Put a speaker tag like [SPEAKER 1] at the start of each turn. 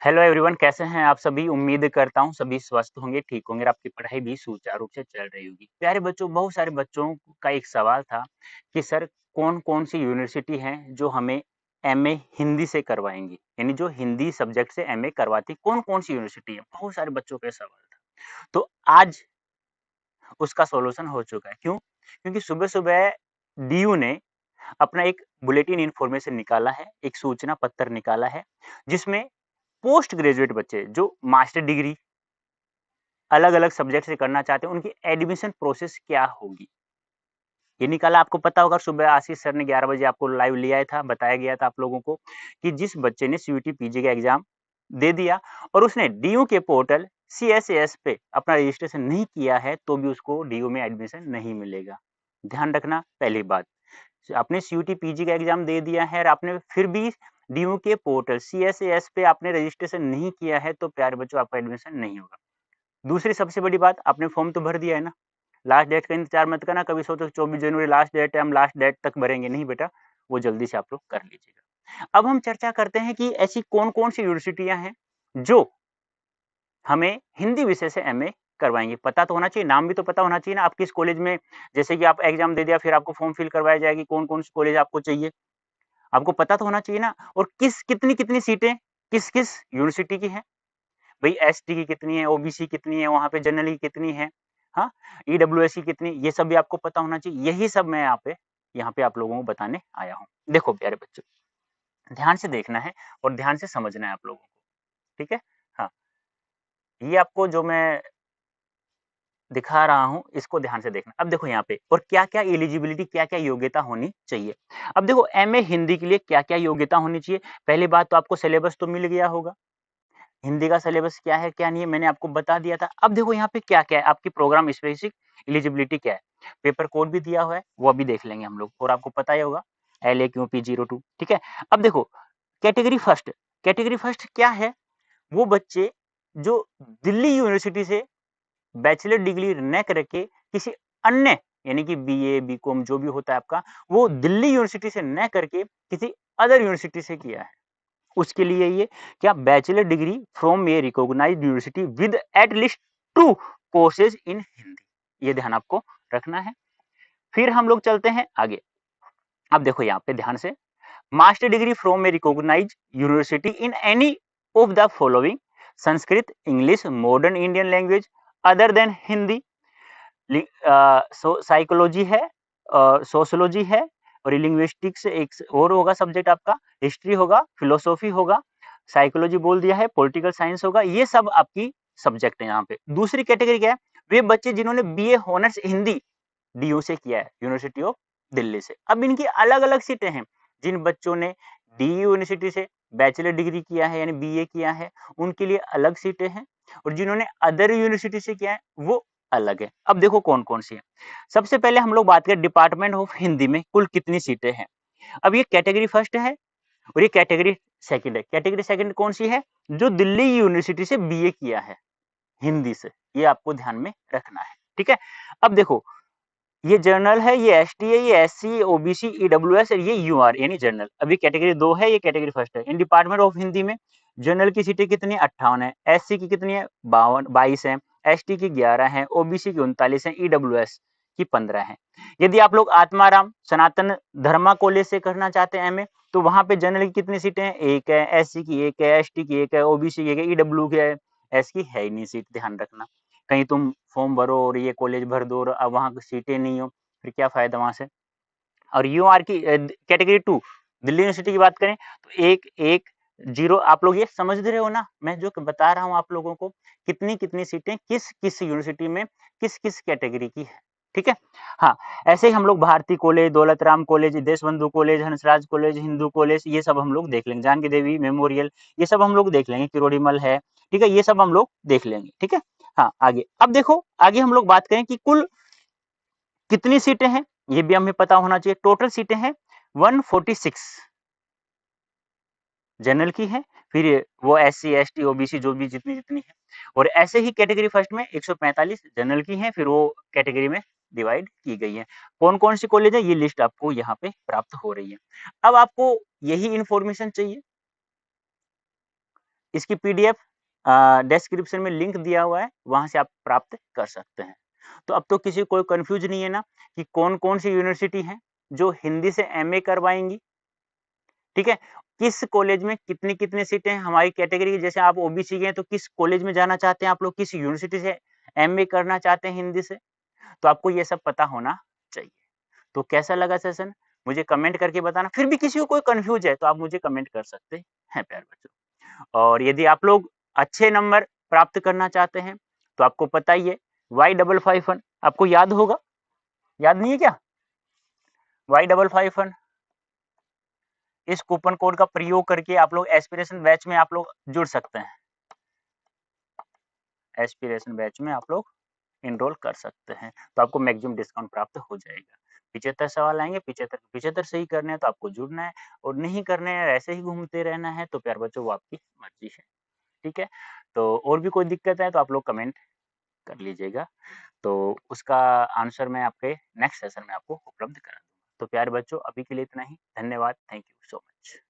[SPEAKER 1] Hello everyone, कैसे हैं आप सभी। उम्मीद करता हूँ सभी स्वस्थ होंगे, ठीक होंगे और आपकी पढ़ाई भी सुचारू रूप से चल रही होगी। प्यारे बच्चों, बहुत सारे बच्चों का एक सवाल था कि सर कौन-कौन सी यूनिवर्सिटी हैं जो हमें एमए हिंदी से करवाएँगी? यानी जो हिंदी सब्जेक्ट से एमए करवाती कौन-कौन सी यूनिवर्सिटी है? बहुत सारे बच्चों का ये सवाल था। तो आज उसका सॉल्यूशन हो चुका है। क्यों? क्योंकि सुबह-सुबह डीयू ने अपना एक बुलेटिन इन्फॉर्मेशन निकाला है, एक सूचना पत्र निकाला है, जिसमें पोस्ट ग्रेजुएट बच्चे जो मास्टर डिग्री अलग-अलग सब्जेक्ट से करना चाहते हैं, उनकी एडमिशन प्रोसेस क्या होगी? ये निकाला। आपको पता होगा सुबह आशीष सर ने 11 बजे आपको लाइव ले आया था, बताया गया था आप लोगों को कि जिस बच्चे ने सीयूटी पीजी का एग्ज़ाम दे दिया और उसने डीयू के पोर्टल सीएसएस पे अपना रजिस्ट्रेशन नहीं किया है, तो भी उसको डीयू में एडमिशन नहीं मिलेगा। ध्यान रखना पहली बात। आपने सीयूटी पीजी का एग्ज़ाम दे दिया है और आपने फिर भी डीयू के पोर्टल सीएसएस पे आपने रजिस्ट्रेशन नहीं किया है, तो प्यारे बच्चों आपका एडमिशन नहीं होगा। दूसरी सबसे बड़ी बात, आपने फॉर्म तो भर दिया है ना, लास्ट डेट का इंतज़ार मत करना, कभी सोचो 24 जनवरी लास्ट डेट है, हम लास्ट डेट तक भरेंगे, नहीं बेटा, वो जल्दी से आप लोग कर लीजिएगा। अब हम चर्चा करते हैं कि ऐसी कौन-कौन सी यूनिवर्सिटियाँ हैं, जो हमें हिंदी विषय से एमए करवाएँगे। पता तो होना चाहिए, नाम भी तो पता होना चाहिए ना, आप किस कॉलेज में जैसे कि आप एग्ज़ाम दे दिया, फिर आपको फॉर्म फिल करवाया जाएगी, कौन-कौन सी कॉलेज आपको चाहिए, आपको पता तो होना चाहिए ना, और कितनी-कितनी सीटें किस-किस यूनिवर्सिटी की हैं। भई एसटी की कितनी है, ओबीसी कितनी है, वहाँ पे जनरल की कितनी है, हाँ? ईडब्ल्यूएस की कितनी, ये सब भी आपको पता होना चाहिए। यही सब मैं यहाँ पे आप लोगों को बताने आया हूँ। देखो प्यारे बच्चों, ध्यान से देखना है और ध्यान से समझना है आप लोगों को, ठीक है? हाँ, ये आपको जो मैं दिखा रहा हूँ, इसको ध्यान से देखना। अब देखो यहाँ पे और क्या-क्या एलिजिबिलिटी, क्या-क्या योग्यता होनी चाहिए। अब देखो एमए हिंदी के लिए क्या-क्या योग्यता होनी चाहिए। पहली बात तो आपको सिलेबस तो मिल गया होगा। हिंदी का सिलेबस क्या है, क्या नहीं है, मैंने आपको बता दिया था। अब देखो यहाँ पे क्या-क्या है, आपकी प्रोग्राम स्पेसिफिक एलिजिबिलिटी क्या है। पेपर कोड भी दिया हुआ है, वो अभी देख लेंगे हम लोग और आपको पता ही होगा LAQP 02, ठीक है। अब देखो कैटेगरी फर्स्ट क्या है, वो बच्चे जो दिल्ली यूनिवर्सिटी से बैचलर डिग्री न करके किसी अन्य यानी कि बीए, बीकॉम जो भी होता है आपका, वो दिल्ली यूनिवर्सिटी से न करके किसी अदर यूनिवर्सिटी से किया है। उसके लिए ये क्या, bachelor degree from a recognized university with at least 2 courses in Hindi, ये ध्यान आपको रखना है। फिर हम लोग चलते हैं आगे। अब देखो यहाँ पे ध्यान से, master degree from a recognized university in any of the following: Sanskrit, English, modern Indian language other than Hindi, psychology है, सोशियोलॉजी है, और लिंग्विस्टिक्स एक और होगा सब्जेक्ट आपका, हिस्ट्री होगा, फिलोसॉफी होगा, साइकोलॉजी बोल दिया है, पॉलिटिकल साइंस होगा, ये सब आपकी सब्जेक्ट है यहाँ पे। दूसरी कैटेगरी क्या है, वे बच्चे जिन्होंने बीए ऑनर्स हिंदी डीयू से किया है, यूनिवर्सिटी ऑफ दिल्ली से। अब इनकी अलग-अलग सीटें हैं। जिन बच्चों ने डीयू यूनिवर्सिटी से बैचलर डिग्री किया है यानी बीए किया है, उनके लिए अलग सीटें हैं, और जिन्होंने अदर यूनिवर्सिटी से किया है, वो अलग है। अब देखो कौन-कौन सी है। सबसे पहले हम लोग बात करें डिपार्टमेंट ऑफ हिंदी में कुल कितनी सीटें हैं। अब ये कैटेगरी फर्स्ट है और ये कैटेगरी सेकंड है। कैटेगरी सेकंड कौन सी है? जो दिल्ली यूनिवर्सिटी से बीए किया है हिंदी से, ये आपको ध्यान में रखना है, ठीक है? अब देखो, ये जनरल है, ये एसटी है, ये एससी, ओबीसी, ईडब्ल्यूएस और ये यूआर यानी जनरल। अभी कैटेगरी 2 है, ये कैटेगरी फर्स्ट है। इन डिपार्टमेंट ऑफ हिंदी में जनरल की सीटें कितनी है? 58 है, एससी की कितनी है? 22 है, एसटी की 11 है, ओबीसी की 39 है, ईडब्ल्यूएस की 15 है। यदि आप लोग आत्माराम सनातन धर्मा कॉलेज से करना चाहते हैं एमए, तो वहां पे जनरल की कितनी सीटें हैं? 1 है, एससी की 1 है, एसटी की 1 है, ओबीसी की 1 है, ईडब्ल्यू की है, एस की है ही नहीं सीट, ध्यान रखना। कहीं तुम फॉर्म भरो और ये कॉलेज भर दो और अब वहाँ सीटें नहीं हो, फिर क्या फ़ायदा वहाँ से। और यूआर की कैटेगरी 2 दिल्ली यूनिवर्सिटी की बात करें तो 1-1-0 आप लोग ये समझ रहे हो ना, मैं जो बता रहा हूँ आप लोगों को, कितनी-कितनी सीटें किस-किस यूनिवर्सिटी में किस-किस कैटेगरी की है, ठीक है? हाँ, ऐसे ही हम लोग Bharti college, Daulat Ram college, Deshbandhu college, Hansraj college, Hindu college, ये सब हम लोग देख लेंगे। जानकी देवी मेमोरियल, ये सब हम लोग देख लेंगे, किरोड़ीमल है, ठीक है? ये सब हम लोग देख लेंगे, ठीक है? हाँ, आगे। अब देखो, आगे हम लोग बात करें कि कुल कितनी सीटें हैं, ये भी हमें पता होना चाहिए। टोटल सीटें हैं 146 जनरल की हैं, फिर वो एससी, एसटी, ओबीसी जो भी जितनी-जितनी है, और ऐसे ही कैटेगरी फर्स्ट में 145 जनरल की हैं, फिर वो कैटेगरी में डिवाइड की गई है। कौन-कौन सी कॉलेज है, ये लिस्ट आपको यहाँ पे प्राप्त हो रही है। अब आपको यही इन्फॉर्मेशन चाहिए, इसकी पीडीएफ डिस्क्रिप्शन में लिंक दिया हुआ है, वहाँ से आप प्राप्त कर सकते हैं। तो अब तो किसी को कोई कन्फ्यूज़ नहीं है ना कि कौन-कौन सी यूनिवर्सिटी हैं, जो हिंदी से एमए करवाएँगी, ठीक है? किस कॉलेज में कितनी-कितनी सीटें हैं, हमारी कैटेगरी जैसे आप ओबीसी के हैं, तो किस कॉलेज में जाना चाहते हैं आप लोग, किस यूनिवर्सिटी से एमए करना चाहते हैं हिंदी से, तो आपको ये सब पता होना चाहिए। तो कैसा लगा सेशन? मुझे कमेंट करके बताना, फिर भी किसी को कोई कन्फ्यूज़ है, तो आप मुझे कमेंट कर सकते हैं प्यारे बच्चों। और यदि आप लोग अच्छे नंबर प्राप्त करना चाहते हैं, तो आपको पता ही है Y551 आपको याद होगा? याद नहीं है क्या? Y551 इस कूपन कोड का प्रयोग करके आप लोग एस्पिरेशन बैच में आप लोग जुड़ सकते हैं। एस्पिरेशन बैच में आप लोग एनरोल कर सकते हैं, तो आपको मैक्सिमम डिस्काउंट प्राप्त हो जाएगा। 75 सवाल आएँगे, 75 सही करने हैं तो आपको जुड़ना है और नहीं करने हैं, ऐसे ही घूमते रहना है, तो प्यारे बच्चों वो आपकी मर्ज़ी है, ठीक है? तो और भी कोई दिक्कत है तो आप लोग कमेंट कर लीजिएगा, तो उसका आंसर मैं आपके नेक्स्ट सेशन में आपको उपलब्ध करा दूँगा। तो प्यारे बच्चों अभी के लिए इतना ही, धन्यवाद, थैंक यू सो मच।